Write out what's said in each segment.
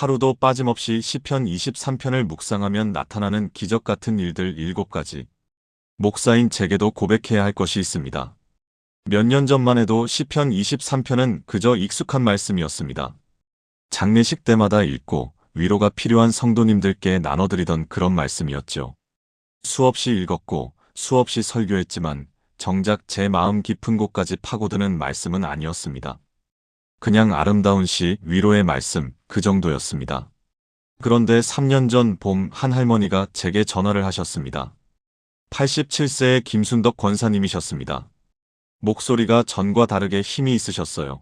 하루도 빠짐없이 시편 23편을 묵상하면 나타나는 기적 같은 일들 7가지. 목사인 제게도 고백해야 할 것이 있습니다. 몇 년 전만 해도 시편 23편은 그저 익숙한 말씀이었습니다. 장례식 때마다 읽고 위로가 필요한 성도님들께 나눠드리던 그런 말씀이었죠. 수없이 읽었고 수없이 설교했지만 정작 제 마음 깊은 곳까지 파고드는 말씀은 아니었습니다. 그냥 아름다운 시, 위로의 말씀, 그 정도였습니다. 그런데 3년 전 봄 한 할머니가 제게 전화를 하셨습니다. 87세의 김순덕 권사님이셨습니다. 목소리가 전과 다르게 힘이 있으셨어요.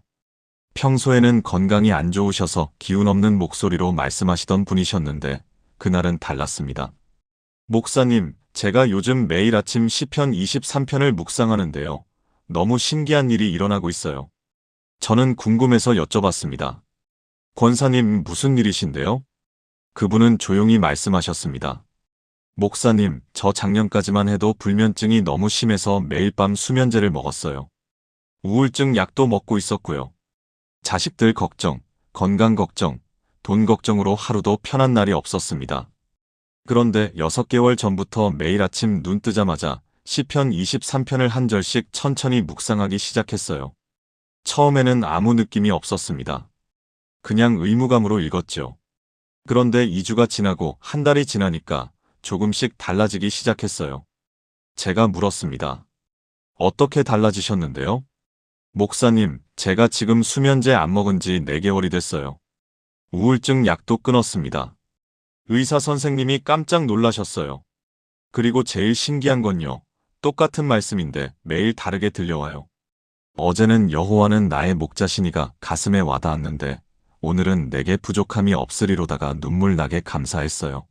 평소에는 건강이 안 좋으셔서 기운 없는 목소리로 말씀하시던 분이셨는데 그날은 달랐습니다. 목사님, 제가 요즘 매일 아침 시편 23편을 묵상하는데요. 너무 신기한 일이 일어나고 있어요. 저는 궁금해서 여쭤봤습니다. 권사님, 무슨 일이신데요? 그분은 조용히 말씀하셨습니다. 목사님, 저 작년까지만 해도 불면증이 너무 심해서 매일 밤 수면제를 먹었어요. 우울증 약도 먹고 있었고요. 자식들 걱정, 건강 걱정, 돈 걱정으로 하루도 편한 날이 없었습니다. 그런데 6개월 전부터 매일 아침 눈 뜨자마자 시편 23편을 한 절씩 천천히 묵상하기 시작했어요. 처음에는 아무 느낌이 없었습니다. 그냥 의무감으로 읽었죠. 그런데 2주가 지나고 한 달이 지나니까 조금씩 달라지기 시작했어요. 제가 물었습니다. 어떻게 달라지셨는데요? 목사님, 제가 지금 수면제 안 먹은 지 4개월이 됐어요. 우울증 약도 끊었습니다. 의사 선생님이 깜짝 놀라셨어요. 그리고 제일 신기한 건요. 똑같은 말씀인데 매일 다르게 들려와요. 어제는 여호와는 나의 목자시니가 가슴에 와닿았는데 오늘은 내게 부족함이 없으리로다가 눈물 나게 감사했어요.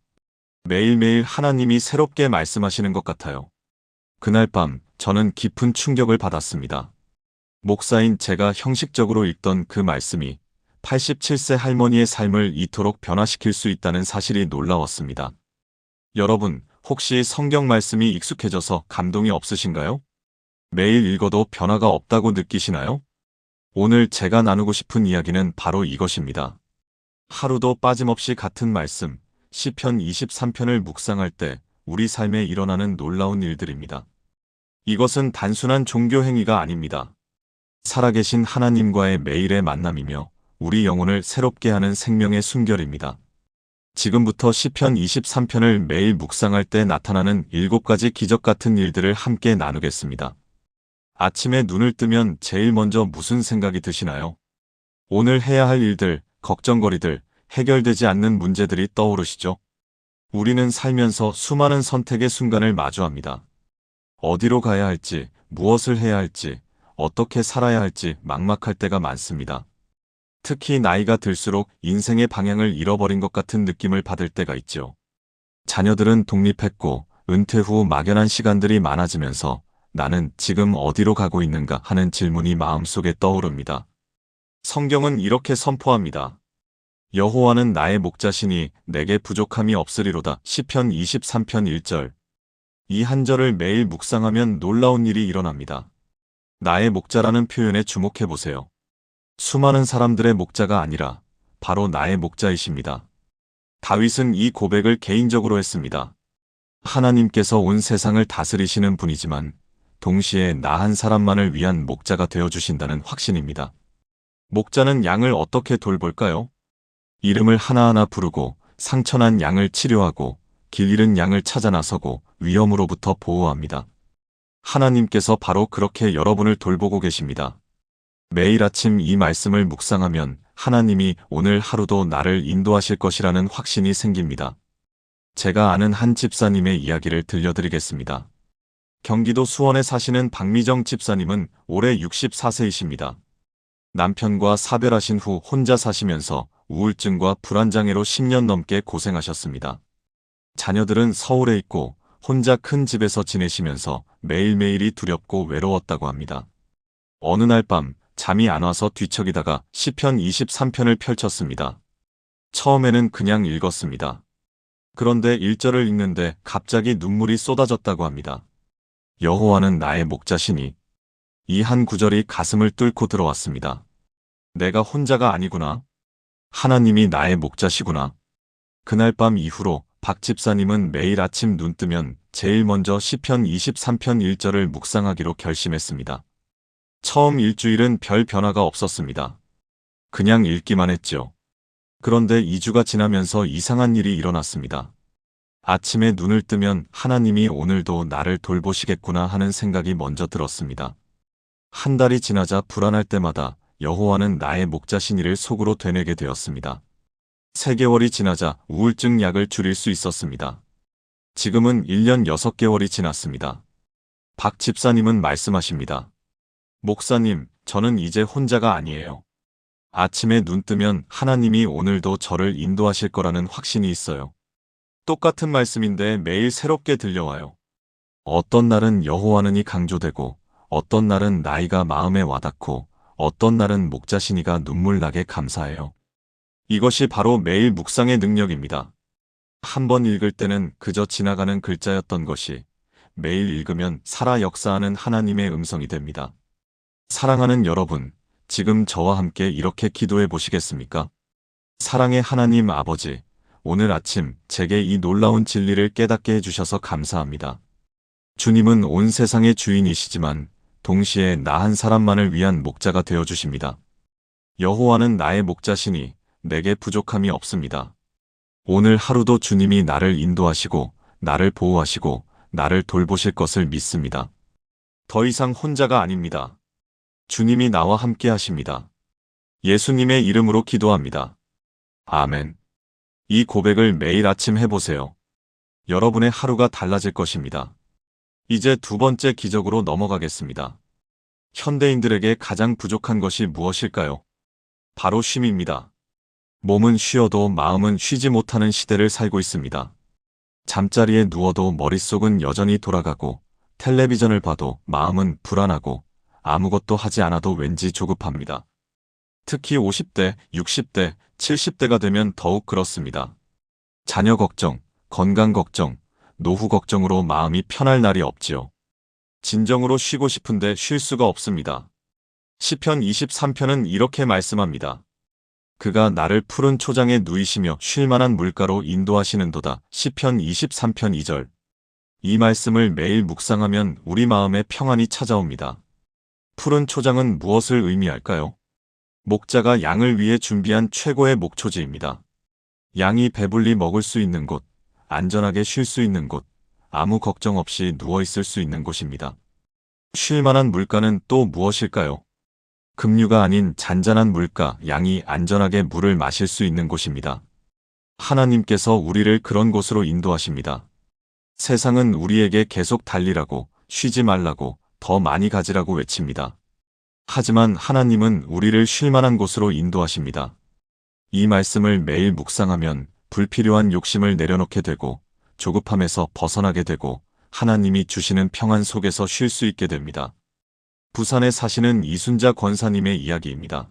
매일매일 하나님이 새롭게 말씀하시는 것 같아요. 그날 밤 저는 깊은 충격을 받았습니다. 목사인 제가 형식적으로 읽던 그 말씀이 87세 할머니의 삶을 이토록 변화시킬 수 있다는 사실이 놀라웠습니다. 여러분, 혹시 성경 말씀이 익숙해져서 감동이 없으신가요? 매일 읽어도 변화가 없다고 느끼시나요? 오늘 제가 나누고 싶은 이야기는 바로 이것입니다. 하루도 빠짐없이 같은 말씀, 시편 23편을 묵상할 때 우리 삶에 일어나는 놀라운 일들입니다. 이것은 단순한 종교 행위가 아닙니다. 살아계신 하나님과의 매일의 만남이며 우리 영혼을 새롭게 하는 생명의 순결입니다. 지금부터 시편 23편을 매일 묵상할 때 나타나는 7가지 기적 같은 일들을 함께 나누겠습니다. 아침에 눈을 뜨면 제일 먼저 무슨 생각이 드시나요? 오늘 해야 할 일들, 걱정거리들, 해결되지 않는 문제들이 떠오르시죠? 우리는 살면서 수많은 선택의 순간을 마주합니다. 어디로 가야 할지, 무엇을 해야 할지, 어떻게 살아야 할지 막막할 때가 많습니다. 특히 나이가 들수록 인생의 방향을 잃어버린 것 같은 느낌을 받을 때가 있죠. 자녀들은 독립했고 은퇴 후 막연한 시간들이 많아지면서 나는 지금 어디로 가고 있는가 하는 질문이 마음속에 떠오릅니다. 성경은 이렇게 선포합니다. 여호와는 나의 목자시니 내게 부족함이 없으리로다. 시편 23편 1절. 이 한 절을 매일 묵상하면 놀라운 일이 일어납니다. 나의 목자라는 표현에 주목해 보세요. 수많은 사람들의 목자가 아니라 바로 나의 목자이십니다. 다윗은 이 고백을 개인적으로 했습니다. 하나님께서 온 세상을 다스리시는 분이지만 동시에 나 한 사람만을 위한 목자가 되어주신다는 확신입니다. 목자는 양을 어떻게 돌볼까요? 이름을 하나하나 부르고 상처난 양을 치료하고 길 잃은 양을 찾아 나서고 위험으로부터 보호합니다. 하나님께서 바로 그렇게 여러분을 돌보고 계십니다. 매일 아침 이 말씀을 묵상하면 하나님이 오늘 하루도 나를 인도하실 것이라는 확신이 생깁니다. 제가 아는 한 집사님의 이야기를 들려드리겠습니다. 경기도 수원에 사시는 박미정 집사님은 올해 64세이십니다. 남편과 사별하신 후 혼자 사시면서 우울증과 불안장애로 10년 넘게 고생하셨습니다. 자녀들은 서울에 있고 혼자 큰 집에서 지내시면서 매일매일이 두렵고 외로웠다고 합니다. 어느 날 밤 잠이 안 와서 뒤척이다가 시편 23편을 펼쳤습니다. 처음에는 그냥 읽었습니다. 그런데 1절을 읽는데 갑자기 눈물이 쏟아졌다고 합니다. 여호와는 나의 목자시니. 이 한 구절이 가슴을 뚫고 들어왔습니다. 내가 혼자가 아니구나. 하나님이 나의 목자시구나. 그날 밤 이후로 박 집사님은 매일 아침 눈 뜨면 제일 먼저 시편 23편 1절을 묵상하기로 결심했습니다. 처음 일주일은 별 변화가 없었습니다. 그냥 읽기만 했죠. 그런데 2주가 지나면서 이상한 일이 일어났습니다. 아침에 눈을 뜨면 하나님이 오늘도 나를 돌보시겠구나 하는 생각이 먼저 들었습니다. 한 달이 지나자 불안할 때마다 여호와는 나의 목자시니를 속으로 되뇌게 되었습니다. 3개월이 지나자 우울증 약을 줄일 수 있었습니다. 지금은 1년 6개월이 지났습니다. 박 집사님은 말씀하십니다. 목사님, 저는 이제 혼자가 아니에요. 아침에 눈 뜨면 하나님이 오늘도 저를 인도하실 거라는 확신이 있어요. 똑같은 말씀인데 매일 새롭게 들려와요. 어떤 날은 여호와는이 강조되고, 어떤 날은 나이가 마음에 와닿고, 어떤 날은 목자시니가 눈물 나게 감사해요. 이것이 바로 매일 묵상의 능력입니다. 한 번 읽을 때는 그저 지나가는 글자였던 것이 매일 읽으면 살아 역사하는 하나님의 음성이 됩니다. 사랑하는 여러분, 지금 저와 함께 이렇게 기도해 보시겠습니까? 사랑의 하나님 아버지, 오늘 아침 제게 이 놀라운 진리를 깨닫게 해주셔서 감사합니다. 주님은 온 세상의 주인이시지만 동시에 나 한 사람만을 위한 목자가 되어주십니다. 여호와는 나의 목자시니 내게 부족함이 없습니다. 오늘 하루도 주님이 나를 인도하시고 나를 보호하시고 나를 돌보실 것을 믿습니다. 더 이상 혼자가 아닙니다. 주님이 나와 함께 하십니다. 예수님의 이름으로 기도합니다. 아멘. 이 고백을 매일 아침 해보세요. 여러분의 하루가 달라질 것입니다. 이제 2번째 기적으로 넘어가겠습니다. 현대인들에게 가장 부족한 것이 무엇일까요? 바로 쉼입니다. 몸은 쉬어도 마음은 쉬지 못하는 시대를 살고 있습니다. 잠자리에 누워도 머릿속은 여전히 돌아가고 텔레비전을 봐도 마음은 불안하고 아무것도 하지 않아도 왠지 조급합니다. 특히 50대, 60대, 70대가 되면 더욱 그렇습니다. 자녀 걱정, 건강 걱정, 노후 걱정으로 마음이 편할 날이 없지요. 진정으로 쉬고 싶은데 쉴 수가 없습니다. 시편 23편은 이렇게 말씀합니다. 그가 나를 푸른 초장에 누이시며 쉴만한 물가로 인도하시는도다. 시편 23편 2절. 이 말씀을 매일 묵상하면 우리 마음에 평안이 찾아옵니다. 푸른 초장은 무엇을 의미할까요? 목자가 양을 위해 준비한 최고의 목초지입니다. 양이 배불리 먹을 수 있는 곳, 안전하게 쉴 수 있는 곳, 아무 걱정 없이 누워있을 수 있는 곳입니다. 쉴 만한 물가는 또 무엇일까요? 급류가 아닌 잔잔한 물가, 양이 안전하게 물을 마실 수 있는 곳입니다. 하나님께서 우리를 그런 곳으로 인도하십니다. 세상은 우리에게 계속 달리라고, 쉬지 말라고, 더 많이 가지라고 외칩니다. 하지만 하나님은 우리를 쉴 만한 곳으로 인도하십니다. 이 말씀을 매일 묵상하면 불필요한 욕심을 내려놓게 되고 조급함에서 벗어나게 되고 하나님이 주시는 평안 속에서 쉴 수 있게 됩니다. 부산에 사시는 이순자 권사님의 이야기입니다.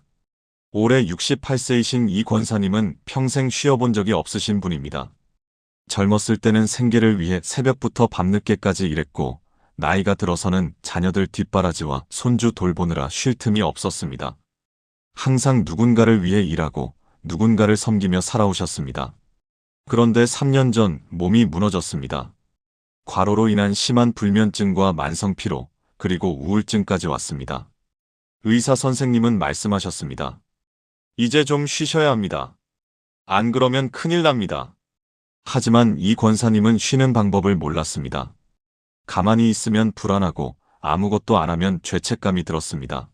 올해 68세이신 이 권사님은 평생 쉬어본 적이 없으신 분입니다. 젊었을 때는 생계를 위해 새벽부터 밤늦게까지 일했고 나이가 들어서는 자녀들 뒷바라지와 손주 돌보느라 쉴 틈이 없었습니다. 항상 누군가를 위해 일하고 누군가를 섬기며 살아오셨습니다. 그런데 3년 전 몸이 무너졌습니다. 과로로 인한 심한 불면증과 만성피로 그리고 우울증까지 왔습니다. 의사 선생님은 말씀하셨습니다. 이제 좀 쉬셔야 합니다. 안 그러면 큰일 납니다. 하지만 이 권사님은 쉬는 방법을 몰랐습니다. 가만히 있으면 불안하고 아무것도 안 하면 죄책감이 들었습니다.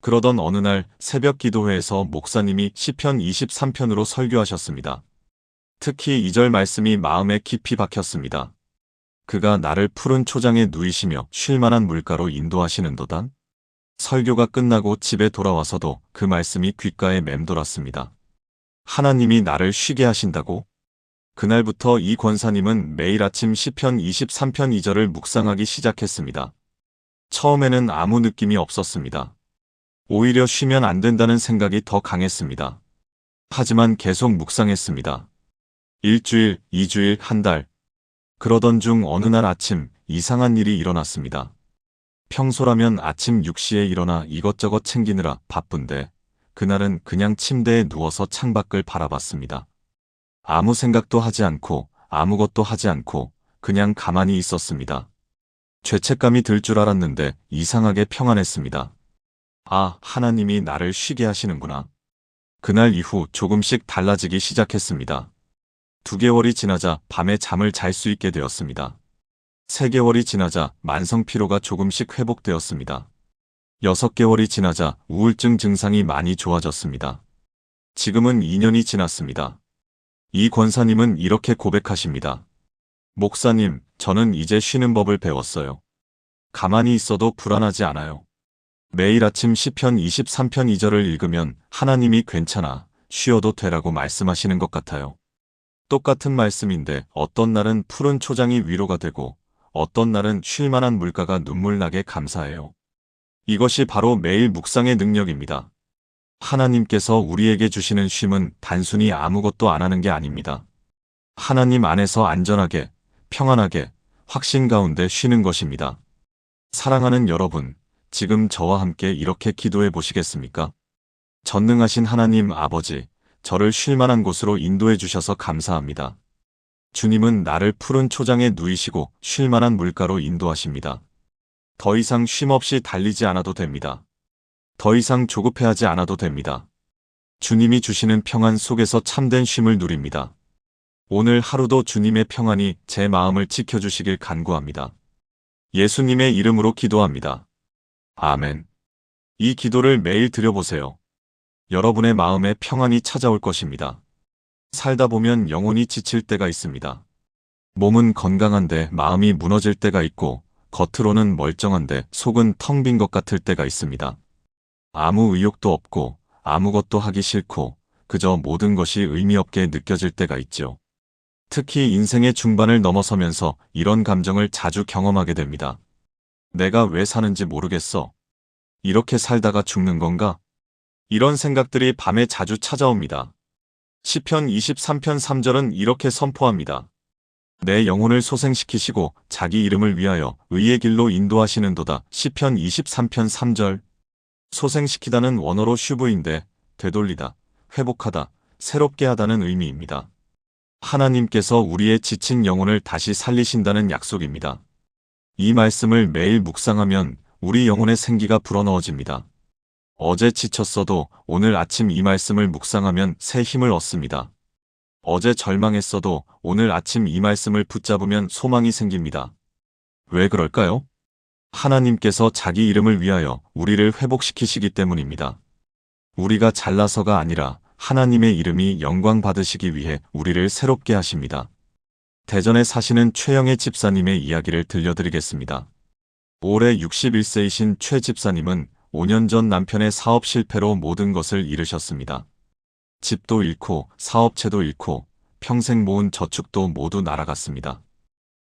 그러던 어느 날 새벽 기도회에서 목사님이 시편 23편으로 설교하셨습니다. 특히 2절 말씀이 마음에 깊이 박혔습니다. 그가 나를 푸른 초장에 누이시며 쉴만한 물가로 인도하시는도다. 설교가 끝나고 집에 돌아와서도 그 말씀이 귓가에 맴돌았습니다. 하나님이 나를 쉬게 하신다고? 그날부터 이 권사님은 매일 아침 시편 23편 2절을 묵상하기 시작했습니다. 처음에는 아무 느낌이 없었습니다. 오히려 쉬면 안 된다는 생각이 더 강했습니다. 하지만 계속 묵상했습니다. 1주일, 2주일, 한 달. 그러던 중 어느 날 아침 이상한 일이 일어났습니다. 평소라면 아침 6시에 일어나 이것저것 챙기느라 바쁜데 그날은 그냥 침대에 누워서 창밖을 바라봤습니다. 아무 생각도 하지 않고 아무것도 하지 않고 그냥 가만히 있었습니다. 죄책감이 들 줄 알았는데 이상하게 평안했습니다. 아, 하나님이 나를 쉬게 하시는구나. 그날 이후 조금씩 달라지기 시작했습니다. 2개월이 지나자 밤에 잠을 잘 수 있게 되었습니다. 3개월이 지나자 만성 피로가 조금씩 회복되었습니다. 6개월이 지나자 우울증 증상이 많이 좋아졌습니다. 지금은 2년이 지났습니다. 이 권사님은 이렇게 고백하십니다. 목사님, 저는 이제 쉬는 법을 배웠어요. 가만히 있어도 불안하지 않아요. 매일 아침 시편 23편 2절을 읽으면 하나님이 괜찮아, 쉬어도 되라고 말씀하시는 것 같아요. 똑같은 말씀인데 어떤 날은 푸른 초장이 위로가 되고 어떤 날은 쉴 만한 물가가 눈물 나게 감사해요. 이것이 바로 매일 묵상의 능력입니다. 하나님께서 우리에게 주시는 쉼은 단순히 아무것도 안 하는 게 아닙니다. 하나님 안에서 안전하게, 평안하게, 확신 가운데 쉬는 것입니다. 사랑하는 여러분, 지금 저와 함께 이렇게 기도해 보시겠습니까? 전능하신 하나님 아버지, 저를 쉴 만한 곳으로 인도해 주셔서 감사합니다. 주님은 나를 푸른 초장에 누이시고 쉴 만한 물가로 인도하십니다. 더 이상 쉼 없이 달리지 않아도 됩니다. 더 이상 조급해하지 않아도 됩니다. 주님이 주시는 평안 속에서 참된 쉼을 누립니다. 오늘 하루도 주님의 평안이 제 마음을 지켜주시길 간구합니다. 예수님의 이름으로 기도합니다. 아멘. 이 기도를 매일 드려보세요. 여러분의 마음에 평안이 찾아올 것입니다. 살다 보면 영혼이 지칠 때가 있습니다. 몸은 건강한데 마음이 무너질 때가 있고 겉으로는 멀쩡한데 속은 텅 빈 것 같을 때가 있습니다. 아무 의욕도 없고 아무것도 하기 싫고 그저 모든 것이 의미 없게 느껴질 때가 있죠. 특히 인생의 중반을 넘어서면서 이런 감정을 자주 경험하게 됩니다. 내가 왜 사는지 모르겠어. 이렇게 살다가 죽는 건가? 이런 생각들이 밤에 자주 찾아옵니다. 시편 23편 3절은 이렇게 선포합니다. 내 영혼을 소생시키시고 자기 이름을 위하여 의의 길로 인도하시는도다. 시편 23편 3절. 소생시키다는 원어로 슈브인데 되돌리다, 회복하다, 새롭게 하다는 의미입니다. 하나님께서 우리의 지친 영혼을 다시 살리신다는 약속입니다. 이 말씀을 매일 묵상하면 우리 영혼의 생기가 불어넣어집니다. 어제 지쳤어도 오늘 아침 이 말씀을 묵상하면 새 힘을 얻습니다. 어제 절망했어도 오늘 아침 이 말씀을 붙잡으면 소망이 생깁니다. 왜 그럴까요? 하나님께서 자기 이름을 위하여 우리를 회복시키시기 때문입니다. 우리가 잘나서가 아니라 하나님의 이름이 영광 받으시기 위해 우리를 새롭게 하십니다. 대전에 사시는 최영애 집사님의 이야기를 들려드리겠습니다. 올해 61세이신 최 집사님은 5년 전 남편의 사업 실패로 모든 것을 잃으셨습니다. 집도 잃고 사업체도 잃고 평생 모은 저축도 모두 날아갔습니다.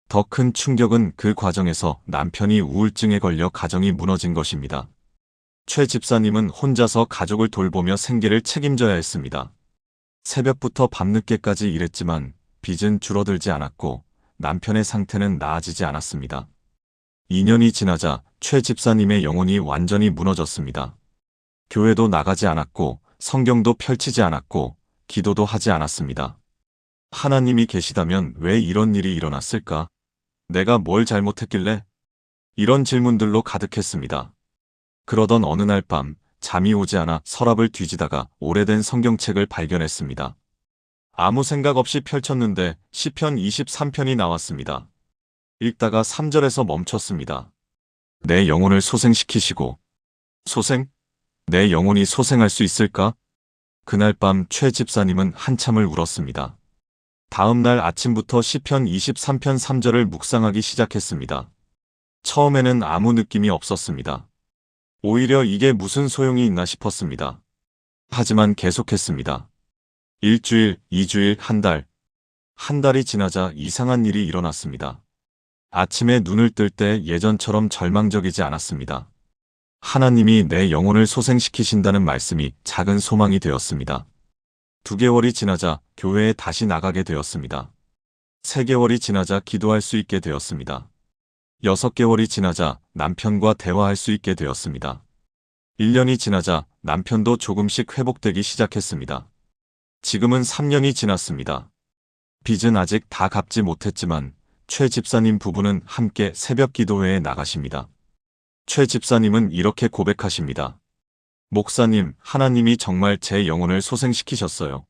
더 큰 충격은 그 과정에서 남편이 우울증에 걸려 가정이 무너진 것입니다. 최 집사님은 혼자서 가족을 돌보며 생계를 책임져야 했습니다. 새벽부터 밤늦게까지 일했지만 빚은 줄어들지 않았고 남편의 상태는 나아지지 않았습니다. 2년이 지나자 최 집사님의 영혼이 완전히 무너졌습니다. 교회도 나가지 않았고 성경도 펼치지 않았고 기도도 하지 않았습니다. 하나님이 계시다면 왜 이런 일이 일어났을까? 내가 뭘 잘못했길래? 이런 질문들로 가득했습니다. 그러던 어느 날 밤 잠이 오지 않아 서랍을 뒤지다가 오래된 성경책을 발견했습니다. 아무 생각 없이 펼쳤는데 시편 23편이 나왔습니다. 읽다가 3절에서 멈췄습니다. 내 영혼을 소생시키시고. 소생? 내 영혼이 소생할 수 있을까? 그날 밤 최 집사님은 한참을 울었습니다. 다음 날 아침부터 시편 23편 3절을 묵상하기 시작했습니다. 처음에는 아무 느낌이 없었습니다. 오히려 이게 무슨 소용이 있나 싶었습니다. 하지만 계속했습니다. 일주일, 2주일, 한 달. 한 달이 지나자 이상한 일이 일어났습니다. 아침에 눈을 뜰 때 예전처럼 절망적이지 않았습니다. 하나님이 내 영혼을 소생시키신다는 말씀이 작은 소망이 되었습니다. 2개월이 지나자 교회에 다시 나가게 되었습니다. 3개월이 지나자 기도할 수 있게 되었습니다. 6개월이 지나자 남편과 대화할 수 있게 되었습니다. 1년이 지나자 남편도 조금씩 회복되기 시작했습니다. 지금은 3년이 지났습니다. 빚은 아직 다 갚지 못했지만 최 집사님 부부는 함께 새벽 기도회에 나가십니다. 최 집사님은 이렇게 고백하십니다. 목사님, 하나님이 정말 제 영혼을 소생시키셨어요.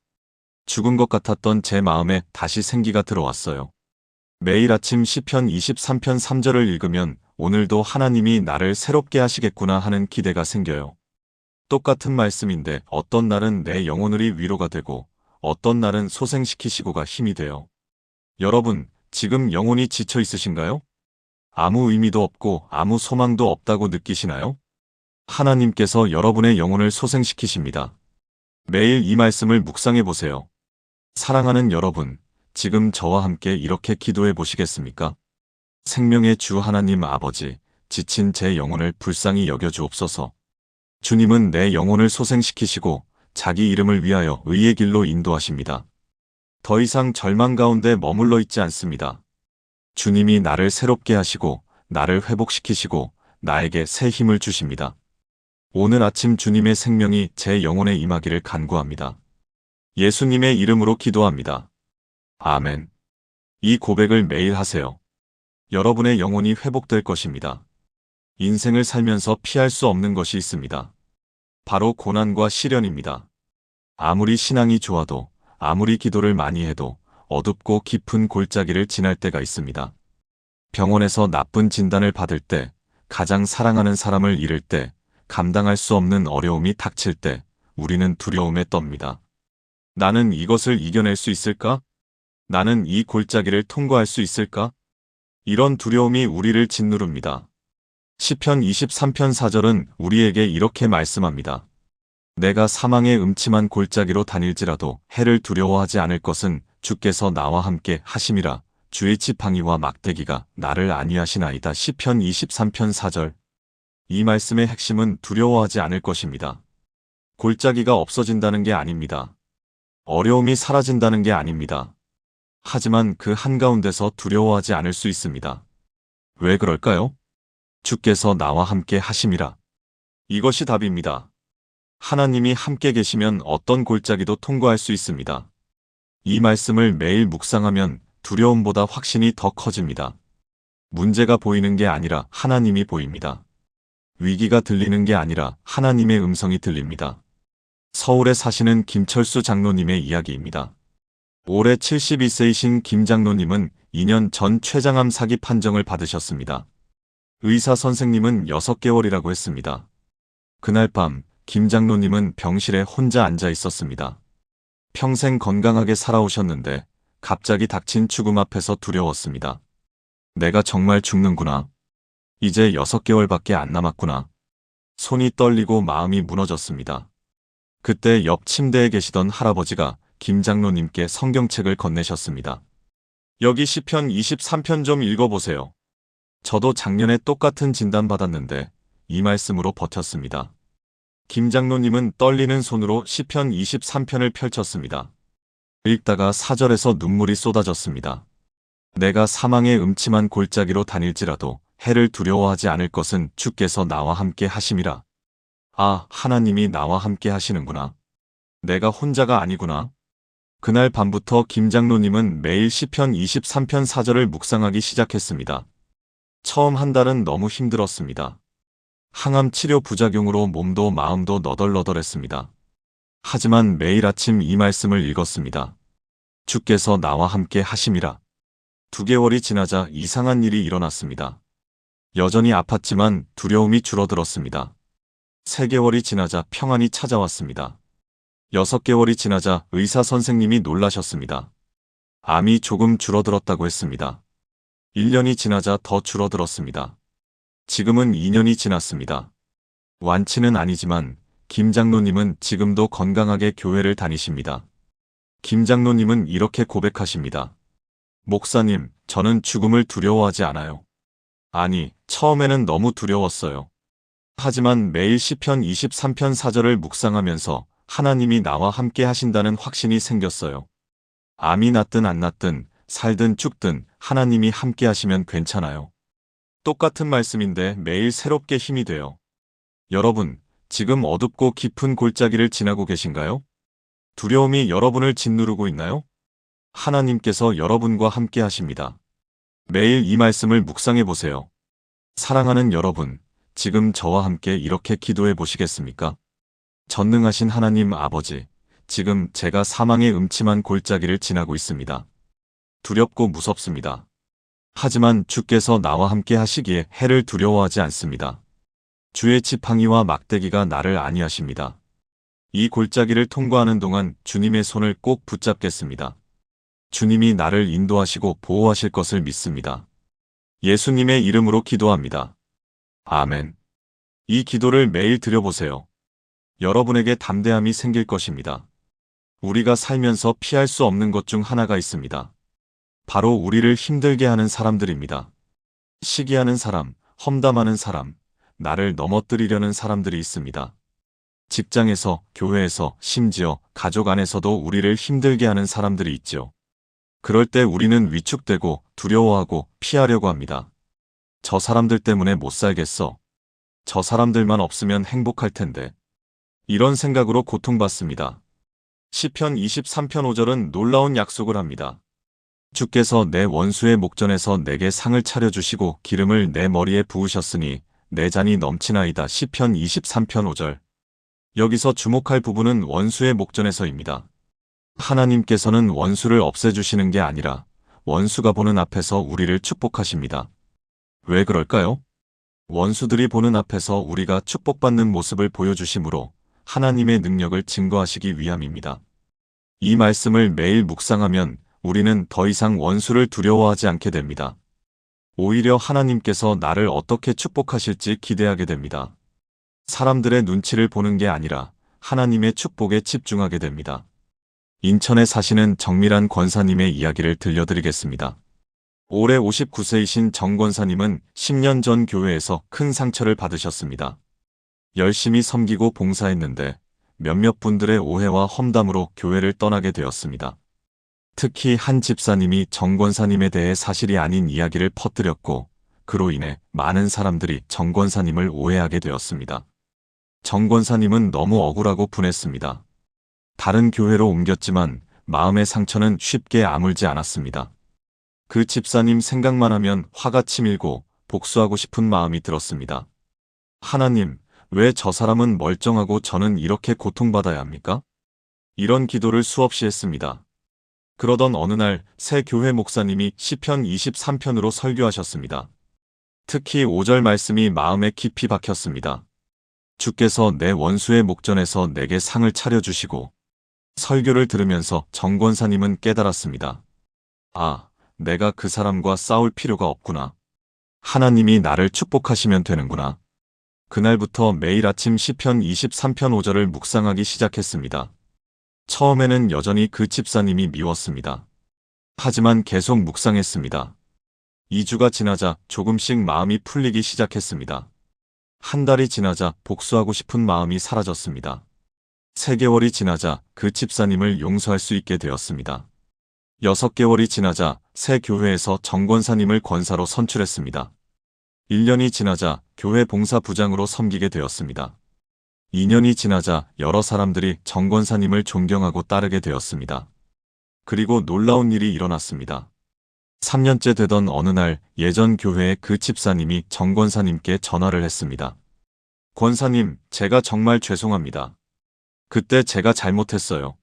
죽은 것 같았던 제 마음에 다시 생기가 들어왔어요. 매일 아침 시편 23편 3절을 읽으면 오늘도 하나님이 나를 새롭게 하시겠구나 하는 기대가 생겨요. 똑같은 말씀인데 어떤 날은 내 영혼을이 위로가 되고 어떤 날은 소생시키시고가 힘이 돼요. 여러분, 지금 영혼이 지쳐 있으신가요? 아무 의미도 없고 아무 소망도 없다고 느끼시나요? 하나님께서 여러분의 영혼을 소생시키십니다. 매일 이 말씀을 묵상해 보세요. 사랑하는 여러분, 지금 저와 함께 이렇게 기도해 보시겠습니까? 생명의 주 하나님 아버지, 지친 제 영혼을 불쌍히 여겨 주옵소서. 주님은 내 영혼을 소생시키시고 자기 이름을 위하여 의의 길로 인도하십니다. 더 이상 절망 가운데 머물러 있지 않습니다. 주님이 나를 새롭게 하시고 나를 회복시키시고 나에게 새 힘을 주십니다. 오늘 아침 주님의 생명이 제 영혼에 임하기를 간구합니다. 예수님의 이름으로 기도합니다. 아멘. 이 고백을 매일 하세요. 여러분의 영혼이 회복될 것입니다. 인생을 살면서 피할 수 없는 것이 있습니다. 바로 고난과 시련입니다. 아무리 신앙이 좋아도, 아무리 기도를 많이 해도 어둡고 깊은 골짜기를 지날 때가 있습니다. 병원에서 나쁜 진단을 받을 때, 가장 사랑하는 사람을 잃을 때, 감당할 수 없는 어려움이 닥칠 때, 우리는 두려움에 떱니다. 나는 이것을 이겨낼 수 있을까? 나는 이 골짜기를 통과할 수 있을까? 이런 두려움이 우리를 짓누릅니다. 시편 23편 4절은 우리에게 이렇게 말씀합니다. 내가 사망의 음침한 골짜기로 다닐지라도 해를 두려워하지 않을 것은 주께서 나와 함께 하심이라. 주의 지팡이와 막대기가 나를 안위하시나이다. 시편 23편 4절. 이 말씀의 핵심은 두려워하지 않을 것입니다. 골짜기가 없어진다는 게 아닙니다. 어려움이 사라진다는 게 아닙니다. 하지만 그 한가운데서 두려워하지 않을 수 있습니다. 왜 그럴까요? 주께서 나와 함께 하심이라. 이것이 답입니다. 하나님이 함께 계시면 어떤 골짜기도 통과할 수 있습니다. 이 말씀을 매일 묵상하면 두려움보다 확신이 더 커집니다. 문제가 보이는 게 아니라 하나님이 보입니다. 위기가 들리는 게 아니라 하나님의 음성이 들립니다. 서울에 사시는 김철수 장로님의 이야기입니다. 올해 72세이신 김 장로님은 2년 전 췌장암 사기 판정을 받으셨습니다. 의사 선생님은 6개월이라고 했습니다. 그날 밤 김 장로님은 병실에 혼자 앉아 있었습니다. 평생 건강하게 살아오셨는데 갑자기 닥친 죽음 앞에서 두려웠습니다. 내가 정말 죽는구나. 이제 6개월밖에 안 남았구나. 손이 떨리고 마음이 무너졌습니다. 그때 옆 침대에 계시던 할아버지가 김 장로님께 성경책을 건네셨습니다. 여기 시편 23편 좀 읽어보세요. 저도 작년에 똑같은 진단받았는데 이 말씀으로 버텼습니다. 김 장로님은 떨리는 손으로 시편 23편을 펼쳤습니다. 읽다가 4절에서 눈물이 쏟아졌습니다. 내가 사망의 음침한 골짜기로 다닐지라도 해를 두려워하지 않을 것은 주께서 나와 함께 하심이라. 아, 하나님이 나와 함께 하시는구나. 내가 혼자가 아니구나. 그날 밤부터 김 장로님은 매일 시편 23편 4절을 묵상하기 시작했습니다. 처음 한 달은 너무 힘들었습니다. 항암 치료 부작용으로 몸도 마음도 너덜너덜했습니다. 하지만 매일 아침 이 말씀을 읽었습니다. 주께서 나와 함께 하심이라. 2개월이 지나자 이상한 일이 일어났습니다. 여전히 아팠지만 두려움이 줄어들었습니다. 3개월이 지나자 평안이 찾아왔습니다. 6개월이 지나자 의사 선생님이 놀라셨습니다. 암이 조금 줄어들었다고 했습니다. 1년이 지나자 더 줄어들었습니다. 지금은 2년이 지났습니다. 완치는 아니지만 김 장로님은 지금도 건강하게 교회를 다니십니다. 김 장로님은 이렇게 고백하십니다. 목사님, 저는 죽음을 두려워하지 않아요. 아니, 처음에는 너무 두려웠어요. 하지만 매일 시편 23편 4절을 묵상하면서 하나님이 나와 함께 하신다는 확신이 생겼어요. 암이 낫든 안 낫든 살든 죽든 하나님이 함께 하시면 괜찮아요. 똑같은 말씀인데 매일 새롭게 힘이 돼요. 여러분, 지금 어둡고 깊은 골짜기를 지나고 계신가요? 두려움이 여러분을 짓누르고 있나요? 하나님께서 여러분과 함께 하십니다. 매일 이 말씀을 묵상해 보세요. 사랑하는 여러분, 지금 저와 함께 이렇게 기도해 보시겠습니까? 전능하신 하나님 아버지, 지금 제가 사망의 음침한 골짜기를 지나고 있습니다. 두렵고 무섭습니다. 하지만 주께서 나와 함께 하시기에 해를 두려워하지 않습니다. 주의 지팡이와 막대기가 나를 안위하십니다. 이 골짜기를 통과하는 동안 주님의 손을 꼭 붙잡겠습니다. 주님이 나를 인도하시고 보호하실 것을 믿습니다. 예수님의 이름으로 기도합니다. 아멘. 이 기도를 매일 드려보세요. 여러분에게 담대함이 생길 것입니다. 우리가 살면서 피할 수 없는 것 중 하나가 있습니다. 바로 우리를 힘들게 하는 사람들입니다. 시기하는 사람, 험담하는 사람, 나를 넘어뜨리려는 사람들이 있습니다. 직장에서, 교회에서, 심지어 가족 안에서도 우리를 힘들게 하는 사람들이 있죠. 그럴 때 우리는 위축되고 두려워하고 피하려고 합니다. 저 사람들 때문에 못 살겠어. 저 사람들만 없으면 행복할 텐데. 이런 생각으로 고통받습니다. 시편 23편 5절은 놀라운 약속을 합니다. 주께서 내 원수의 목전에서 내게 상을 차려주시고 기름을 내 머리에 부으셨으니 내 잔이 넘치나이다. 시편 23편 5절. 여기서 주목할 부분은 원수의 목전에서입니다. 하나님께서는 원수를 없애주시는 게 아니라 원수가 보는 앞에서 우리를 축복하십니다. 왜 그럴까요? 원수들이 보는 앞에서 우리가 축복받는 모습을 보여주심으로 하나님의 능력을 증거하시기 위함입니다. 이 말씀을 매일 묵상하면 우리는 더 이상 원수를 두려워하지 않게 됩니다. 오히려 하나님께서 나를 어떻게 축복하실지 기대하게 됩니다. 사람들의 눈치를 보는 게 아니라 하나님의 축복에 집중하게 됩니다. 인천에 사시는 정밀한 권사님의 이야기를 들려드리겠습니다. 올해 59세이신 정 권사님은 10년 전 교회에서 큰 상처를 받으셨습니다. 열심히 섬기고 봉사했는데 몇몇 분들의 오해와 험담으로 교회를 떠나게 되었습니다. 특히 한 집사님이 정 권사님에 대해 사실이 아닌 이야기를 퍼뜨렸고 그로 인해 많은 사람들이 정 권사님을 오해하게 되었습니다. 정 권사님은 너무 억울하고 분했습니다. 다른 교회로 옮겼지만 마음의 상처는 쉽게 아물지 않았습니다. 그 집사님 생각만 하면 화가 치밀고 복수하고 싶은 마음이 들었습니다. 하나님, 왜 저 사람은 멀쩡하고 저는 이렇게 고통받아야 합니까? 이런 기도를 수없이 했습니다. 그러던 어느 날 새 교회 목사님이 시편 23편으로 설교하셨습니다. 특히 5절 말씀이 마음에 깊이 박혔습니다. 주께서 내 원수의 목전에서 내게 상을 차려주시고. 설교를 들으면서 정 권사님은 깨달았습니다. 아, 내가 그 사람과 싸울 필요가 없구나. 하나님이 나를 축복하시면 되는구나. 그날부터 매일 아침 시편 23편 5절을 묵상하기 시작했습니다. 처음에는 여전히 그 집사님이 미웠습니다. 하지만 계속 묵상했습니다. 2주가 지나자 조금씩 마음이 풀리기 시작했습니다. 한 달이 지나자 복수하고 싶은 마음이 사라졌습니다. 3개월이 지나자 그 집사님을 용서할 수 있게 되었습니다. 6개월이 지나자 새 교회에서 정 권사님을 권사로 선출했습니다. 1년이 지나자 교회 봉사부장으로 섬기게 되었습니다. 2년이 지나자 여러 사람들이 정 권사님을 존경하고 따르게 되었습니다. 그리고 놀라운 일이 일어났습니다. 3년째 되던 어느 날 예전 교회의 그 집사님이 정 권사님께 전화를 했습니다. 권사님, 제가 정말 죄송합니다. 그때 제가 잘못했어요.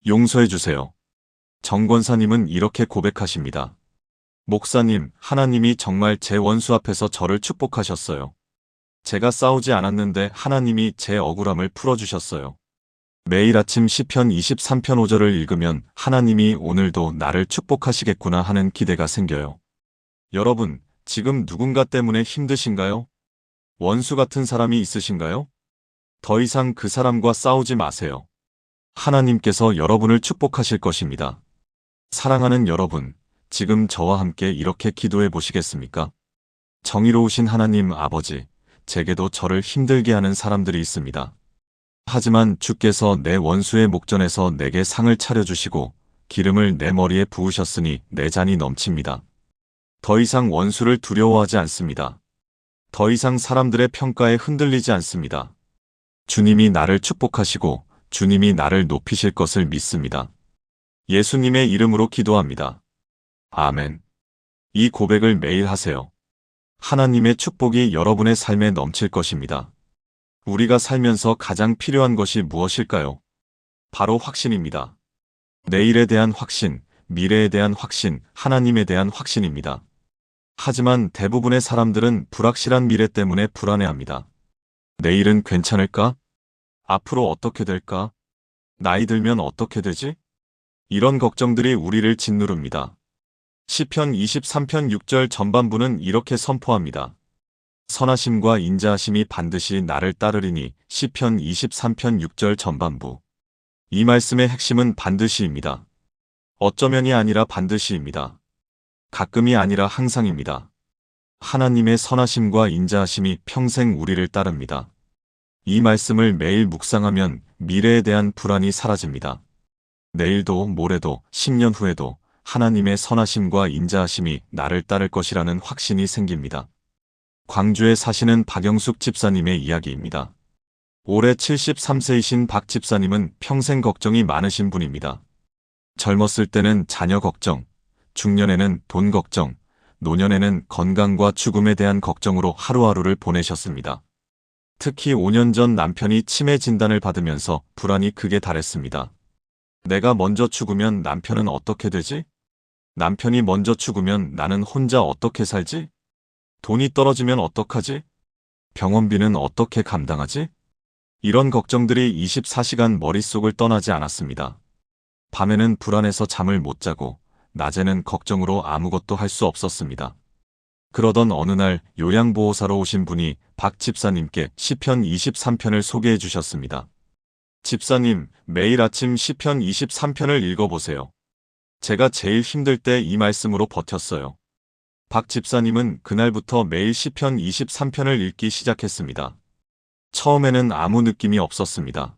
용서해 주세요. 정 권사님은 이렇게 고백하십니다. 목사님, 하나님이 정말 제 원수 앞에서 저를 축복하셨어요. 제가 싸우지 않았는데 하나님이 제 억울함을 풀어주셨어요. 매일 아침 시편 23편 5절을 읽으면 하나님이 오늘도 나를 축복하시겠구나 하는 기대가 생겨요. 여러분, 지금 누군가 때문에 힘드신가요? 원수 같은 사람이 있으신가요? 더 이상 그 사람과 싸우지 마세요. 하나님께서 여러분을 축복하실 것입니다. 사랑하는 여러분, 지금 저와 함께 이렇게 기도해 보시겠습니까? 정의로우신 하나님 아버지, 제게도 저를 힘들게 하는 사람들이 있습니다. 하지만 주께서 내 원수의 목전에서 내게 상을 차려주시고 기름을 내 머리에 부으셨으니 내 잔이 넘칩니다. 더 이상 원수를 두려워하지 않습니다. 더 이상 사람들의 평가에 흔들리지 않습니다. 주님이 나를 축복하시고 주님이 나를 높이실 것을 믿습니다. 예수님의 이름으로 기도합니다. 아멘. 이 고백을 매일 하세요. 하나님의 축복이 여러분의 삶에 넘칠 것입니다. 우리가 살면서 가장 필요한 것이 무엇일까요? 바로 확신입니다. 내일에 대한 확신, 미래에 대한 확신, 하나님에 대한 확신입니다. 하지만 대부분의 사람들은 불확실한 미래 때문에 불안해합니다. 내일은 괜찮을까? 앞으로 어떻게 될까? 나이 들면 어떻게 되지? 이런 걱정들이 우리를 짓누릅니다. 시편 23편 6절 전반부는 이렇게 선포합니다. 선하심과 인자하심이 반드시 나를 따르리니. 시편 23편 6절 전반부. 이 말씀의 핵심은 반드시입니다. 어쩌면이 아니라 반드시입니다. 가끔이 아니라 항상입니다. 하나님의 선하심과 인자하심이 평생 우리를 따릅니다. 이 말씀을 매일 묵상하면 미래에 대한 불안이 사라집니다. 내일도 모레도 10년 후에도 하나님의 선하심과 인자하심이 나를 따를 것이라는 확신이 생깁니다. 광주에 사시는 박영숙 집사님의 이야기입니다. 올해 73세이신 박 집사님은 평생 걱정이 많으신 분입니다. 젊었을 때는 자녀 걱정, 중년에는 돈 걱정, 노년에는 건강과 죽음에 대한 걱정으로 하루하루를 보내셨습니다. 특히 5년 전 남편이 치매 진단을 받으면서 불안이 극에 달했습니다. 내가 먼저 죽으면 남편은 어떻게 되지? 남편이 먼저 죽으면 나는 혼자 어떻게 살지? 돈이 떨어지면 어떡하지? 병원비는 어떻게 감당하지? 이런 걱정들이 24시간 머릿속을 떠나지 않았습니다. 밤에는 불안해서 잠을 못 자고 낮에는 걱정으로 아무것도 할 수 없었습니다. 그러던 어느 날 요양보호사로 오신 분이 박 집사님께 시편 23편을 소개해 주셨습니다. 집사님, 매일 아침 시편 23편을 읽어보세요. 제가 제일 힘들 때 이 말씀으로 버텼어요. 박 집사님은 그날부터 매일 시편 23편을 읽기 시작했습니다. 처음에는 아무 느낌이 없었습니다.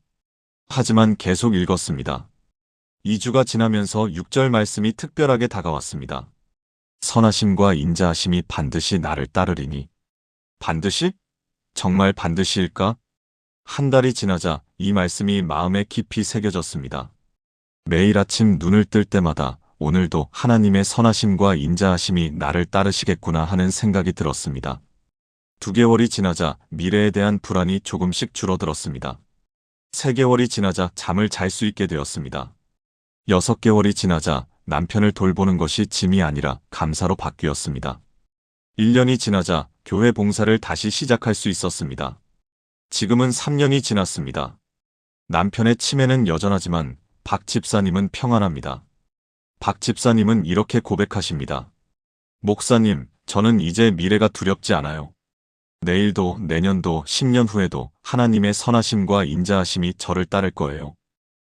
하지만 계속 읽었습니다. 2주가 지나면서 6절 말씀이 특별하게 다가왔습니다. 선하심과 인자하심이 반드시 나를 따르리니. 반드시? 정말 반드시일까? 한 달이 지나자 이 말씀이 마음에 깊이 새겨졌습니다. 매일 아침 눈을 뜰 때마다 오늘도 하나님의 선하심과 인자하심이 나를 따르시겠구나 하는 생각이 들었습니다. 2개월이 지나자 미래에 대한 불안이 조금씩 줄어들었습니다. 3개월이 지나자 잠을 잘 수 있게 되었습니다. 6개월이 지나자 남편을 돌보는 것이 짐이 아니라 감사로 바뀌었습니다. 1년이 지나자 교회 봉사를 다시 시작할 수 있었습니다. 지금은 3년이 지났습니다. 남편의 치매는 여전하지만 박 집사님은 평안합니다. 박 집사님은 이렇게 고백하십니다. 목사님, 저는 이제 미래가 두렵지 않아요. 내일도 내년도 10년 후에도 하나님의 선하심과 인자하심이 저를 따를 거예요.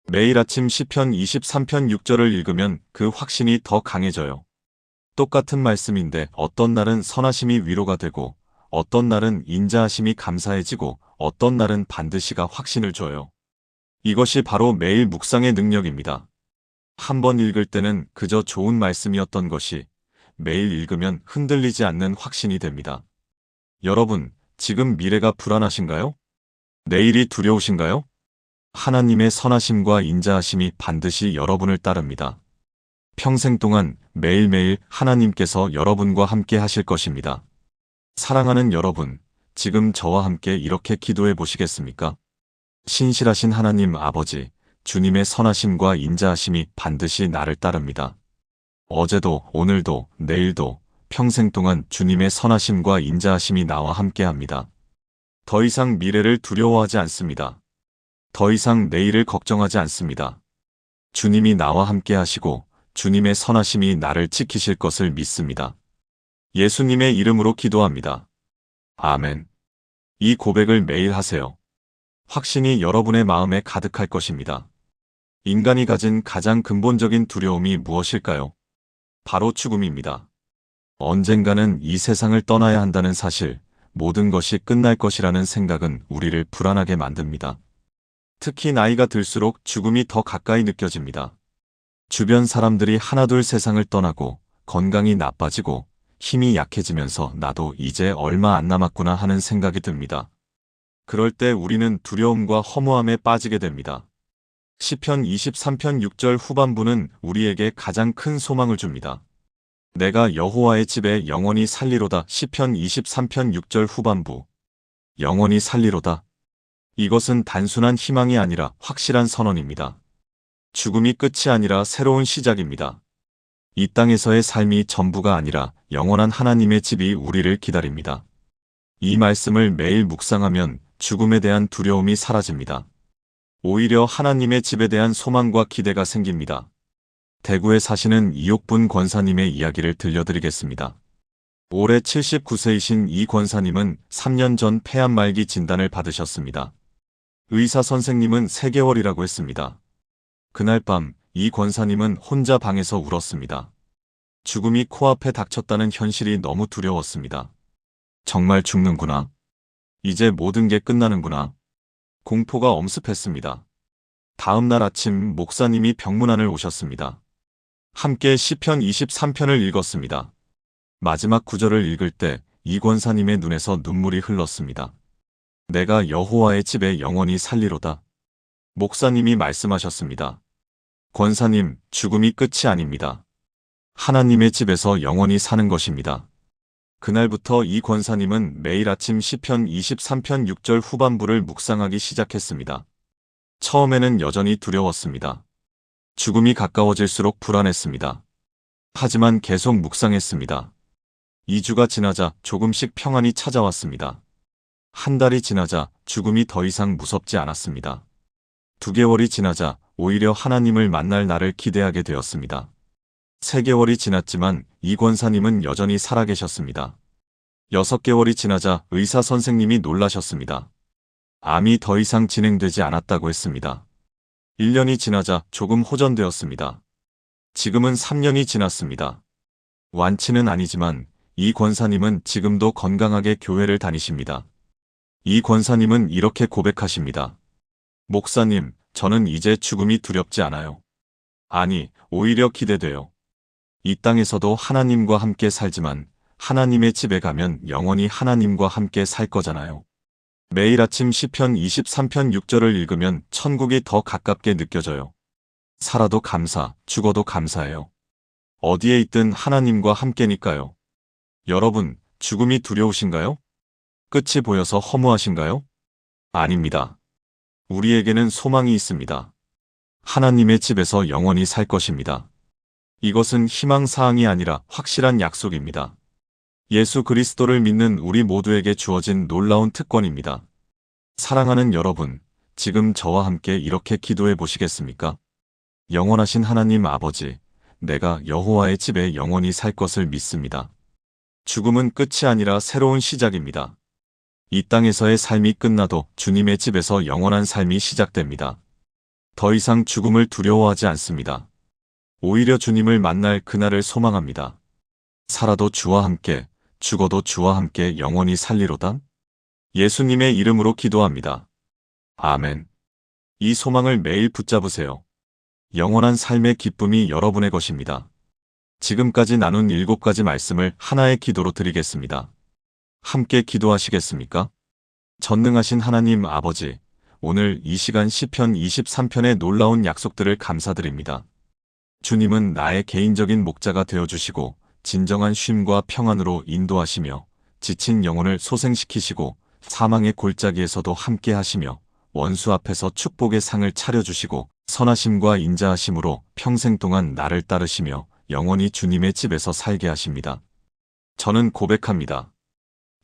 매일 아침 시편 23편 6절을 읽으면 그 확신이 더 강해져요. 똑같은 말씀인데 어떤 날은 선하심이 위로가 되고 어떤 날은 인자하심이 감사해지고 어떤 날은 반드시가 확신을 줘요. 이것이 바로 매일 묵상의 능력입니다. 한 번 읽을 때는 그저 좋은 말씀이었던 것이 매일 읽으면 흔들리지 않는 확신이 됩니다. 여러분, 지금 미래가 불안하신가요? 내일이 두려우신가요? 하나님의 선하심과 인자하심이 반드시 여러분을 따릅니다. 평생 동안 매일매일 하나님께서 여러분과 함께 하실 것입니다. 사랑하는 여러분, 지금 저와 함께 이렇게 기도해 보시겠습니까? 신실하신 하나님 아버지, 주님의 선하심과 인자하심이 반드시 나를 따릅니다. 어제도, 오늘도, 내일도 평생 동안 주님의 선하심과 인자하심이 나와 함께합니다. 더 이상 미래를 두려워하지 않습니다. 더 이상 내일을 걱정하지 않습니다. 주님이 나와 함께 하시고 주님의 선하심이 나를 지키실 것을 믿습니다. 예수님의 이름으로 기도합니다. 아멘. 이 고백을 매일 하세요. 확신이 여러분의 마음에 가득할 것입니다. 인간이 가진 가장 근본적인 두려움이 무엇일까요? 바로 죽음입니다. 언젠가는 이 세상을 떠나야 한다는 사실, 모든 것이 끝날 것이라는 생각은 우리를 불안하게 만듭니다. 특히 나이가 들수록 죽음이 더 가까이 느껴집니다. 주변 사람들이 하나둘 세상을 떠나고 건강이 나빠지고 힘이 약해지면서 나도 이제 얼마 안 남았구나 하는 생각이 듭니다. 그럴 때 우리는 두려움과 허무함에 빠지게 됩니다. 시편 23편 6절 후반부는 우리에게 가장 큰 소망을 줍니다. 내가 여호와의 집에 영원히 살리로다. 시편 23편 6절 후반부. 영원히 살리로다. 이것은 단순한 희망이 아니라 확실한 선언입니다. 죽음이 끝이 아니라 새로운 시작입니다. 이 땅에서의 삶이 전부가 아니라 영원한 하나님의 집이 우리를 기다립니다. 이 말씀을 매일 묵상하면 죽음에 대한 두려움이 사라집니다. 오히려 하나님의 집에 대한 소망과 기대가 생깁니다. 대구에 사시는 이옥분 권사님의 이야기를 들려드리겠습니다. 올해 79세이신 이 권사님은 3년 전 폐암 말기 진단을 받으셨습니다. 의사 선생님은 3개월이라고 했습니다. 그날 밤 이 권사님은 혼자 방에서 울었습니다. 죽음이 코앞에 닥쳤다는 현실이 너무 두려웠습니다. 정말 죽는구나. 이제 모든 게 끝나는구나. 공포가 엄습했습니다. 다음 날 아침 목사님이 병문안을 오셨습니다. 함께 시편 23편을 읽었습니다. 마지막 구절을 읽을 때 이 권사님의 눈에서 눈물이 흘렀습니다. 내가 여호와의 집에 영원히 살리로다. 목사님이 말씀하셨습니다. 권사님, 죽음이 끝이 아닙니다. 하나님의 집에서 영원히 사는 것입니다. 그날부터 이 권사님은 매일 아침 시편 23편 6절 후반부를 묵상하기 시작했습니다. 처음에는 여전히 두려웠습니다. 죽음이 가까워질수록 불안했습니다. 하지만 계속 묵상했습니다. 2주가 지나자 조금씩 평안이 찾아왔습니다. 한 달이 지나자 죽음이 더 이상 무섭지 않았습니다. 2개월이 지나자 오히려 하나님을 만날 날을 기대하게 되었습니다. 3개월이 지났지만 이 권사님은 여전히 살아계셨습니다. 6개월이 지나자 의사 선생님이 놀라셨습니다. 암이 더 이상 진행되지 않았다고 했습니다. 1년이 지나자 조금 호전되었습니다. 지금은 3년이 지났습니다. 완치는 아니지만 이 권사님은 지금도 건강하게 교회를 다니십니다. 이 권사님은 이렇게 고백하십니다. 목사님, 저는 이제 죽음이 두렵지 않아요. 아니, 오히려 기대돼요. 이 땅에서도 하나님과 함께 살지만 하나님의 집에 가면 영원히 하나님과 함께 살 거잖아요. 매일 아침 시편 23편 6절을 읽으면 천국이 더 가깝게 느껴져요. 살아도 감사, 죽어도 감사해요. 어디에 있든 하나님과 함께니까요. 여러분, 죽음이 두려우신가요? 끝이 보여서 허무하신가요? 아닙니다. 우리에게는 소망이 있습니다. 하나님의 집에서 영원히 살 것입니다. 이것은 희망사항이 아니라 확실한 약속입니다. 예수 그리스도를 믿는 우리 모두에게 주어진 놀라운 특권입니다. 사랑하는 여러분, 지금 저와 함께 이렇게 기도해 보시겠습니까? 영원하신 하나님 아버지, 내가 여호와의 집에 영원히 살 것을 믿습니다. 죽음은 끝이 아니라 새로운 시작입니다. 이 땅에서의 삶이 끝나도 주님의 집에서 영원한 삶이 시작됩니다. 더 이상 죽음을 두려워하지 않습니다. 오히려 주님을 만날 그날을 소망합니다. 살아도 주와 함께, 죽어도 주와 함께 영원히 살리로다. 예수님의 이름으로 기도합니다. 아멘. 이 소망을 매일 붙잡으세요. 영원한 삶의 기쁨이 여러분의 것입니다. 지금까지 나눈 7가지 말씀을 하나의 기도로 드리겠습니다. 함께 기도하시겠습니까? 전능하신 하나님 아버지, 오늘 이 시간 시편 23편의 놀라운 약속들을 감사드립니다. 주님은 나의 개인적인 목자가 되어주시고 진정한 쉼과 평안으로 인도하시며 지친 영혼을 소생시키시고 사망의 골짜기에서도 함께 하시며 원수 앞에서 축복의 상을 차려주시고 선하심과 인자하심으로 평생 동안 나를 따르시며 영원히 주님의 집에서 살게 하십니다. 저는 고백합니다.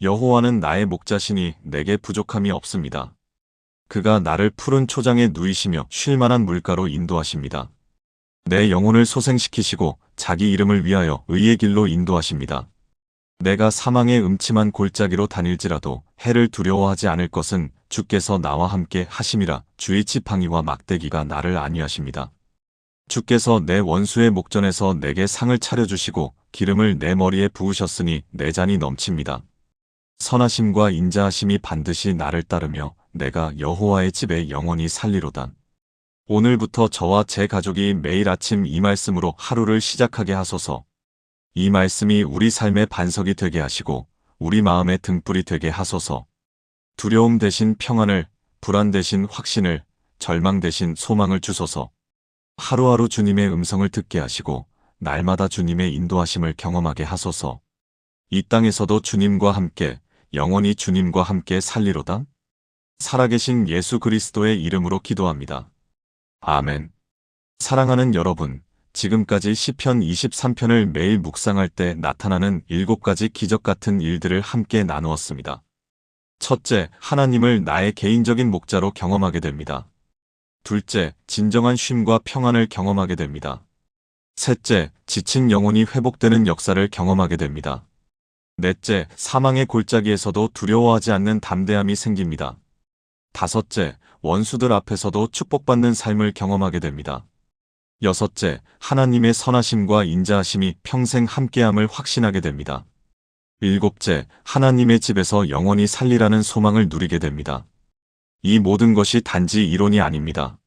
여호와는 나의 목자시니 내게 부족함이 없습니다. 그가 나를 푸른 초장에 누이시며 쉴만한 물가로 인도하십니다. 내 영혼을 소생시키시고 자기 이름을 위하여 의의 길로 인도하십니다. 내가 사망의 음침한 골짜기로 다닐지라도 해를 두려워하지 않을 것은 주께서 나와 함께 하심이라. 주의 지팡이와 막대기가 나를 안위하십니다. 주께서 내 원수의 목전에서 내게 상을 차려주시고 기름을 내 머리에 부으셨으니 내 잔이 넘칩니다. 선하심과 인자하심이 반드시 나를 따르며 내가 여호와의 집에 영원히 살리로다. 오늘부터 저와 제 가족이 매일 아침 이 말씀으로 하루를 시작하게 하소서. 이 말씀이 우리 삶의 반석이 되게 하시고 우리 마음의 등불이 되게 하소서. 두려움 대신 평안을, 불안 대신 확신을, 절망 대신 소망을 주소서. 하루하루 주님의 음성을 듣게 하시고 날마다 주님의 인도하심을 경험하게 하소서. 이 땅에서도 주님과 함께, 영원히 주님과 함께 살리로다. 살아계신 예수 그리스도의 이름으로 기도합니다. 아멘. 사랑하는 여러분, 지금까지 시편 23편을 매일 묵상할 때 나타나는 7가지 기적 같은 일들을 함께 나누었습니다. 첫째, 하나님을 나의 개인적인 목자로 경험하게 됩니다. 둘째, 진정한 쉼과 평안을 경험하게 됩니다. 셋째, 지친 영혼이 회복되는 역사를 경험하게 됩니다. 넷째, 사망의 골짜기에서도 두려워하지 않는 담대함이 생깁니다. 다섯째, 원수들 앞에서도 축복받는 삶을 경험하게 됩니다. 여섯째, 하나님의 선하심과 인자하심이 평생 함께함을 확신하게 됩니다. 일곱째, 하나님의 집에서 영원히 살리라는 소망을 누리게 됩니다. 이 모든 것이 단지 이론이 아닙니다.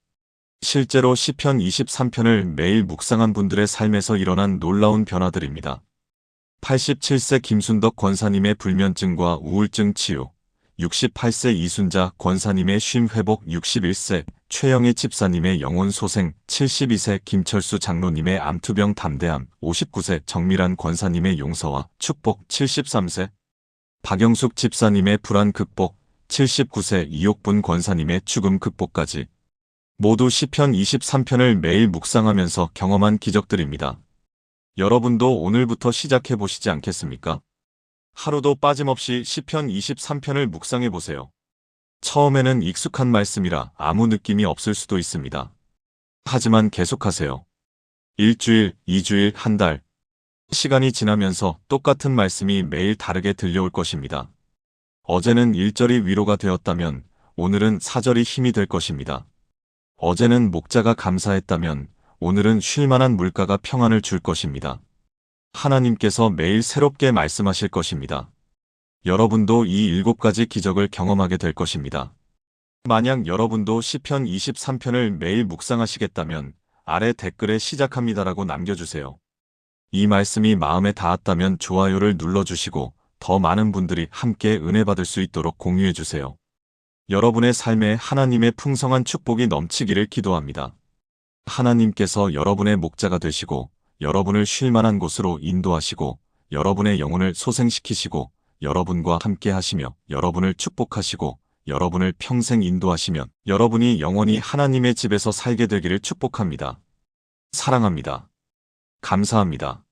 실제로 시편 23편을 매일 묵상한 분들의 삶에서 일어난 놀라운 변화들입니다. 87세 김순덕 권사님의 불면증과 우울증 치유, 68세 이순자 권사님의 쉼 회복, 61세 최영애 집사님의 영혼 소생, 72세 김철수 장로님의 암투병 담대함, 59세 정밀한 권사님의 용서와 축복, 73세 박영숙 집사님의 불안 극복, 79세 이옥분 권사님의 죽음 극복까지 모두 시편 23편을 매일 묵상하면서 경험한 기적들입니다. 여러분도 오늘부터 시작해 보시지 않겠습니까? 하루도 빠짐없이 시편 23편을 묵상해 보세요. 처음에는 익숙한 말씀이라 아무 느낌이 없을 수도 있습니다. 하지만 계속하세요. 일주일, 2주일, 한 달. 시간이 지나면서 똑같은 말씀이 매일 다르게 들려올 것입니다. 어제는 1절이 위로가 되었다면 오늘은 4절이 힘이 될 것입니다. 어제는 목자가 감사했다면 오늘은 쉴만한 물가가 평안을 줄 것입니다. 하나님께서 매일 새롭게 말씀하실 것입니다. 여러분도 이 7가지 기적을 경험하게 될 것입니다. 만약 여러분도 시편 23편을 매일 묵상하시겠다면 아래 댓글에 시작합니다라고 남겨주세요. 이 말씀이 마음에 닿았다면 좋아요를 눌러주시고 더 많은 분들이 함께 은혜 받을 수 있도록 공유해주세요. 여러분의 삶에 하나님의 풍성한 축복이 넘치기를 기도합니다. 하나님께서 여러분의 목자가 되시고 여러분을 쉴 만한 곳으로 인도하시고 여러분의 영혼을 소생시키시고 여러분과 함께 하시며 여러분을 축복하시고 여러분을 평생 인도하시며 여러분이 영원히 하나님의 집에서 살게 되기를 축복합니다. 사랑합니다. 감사합니다.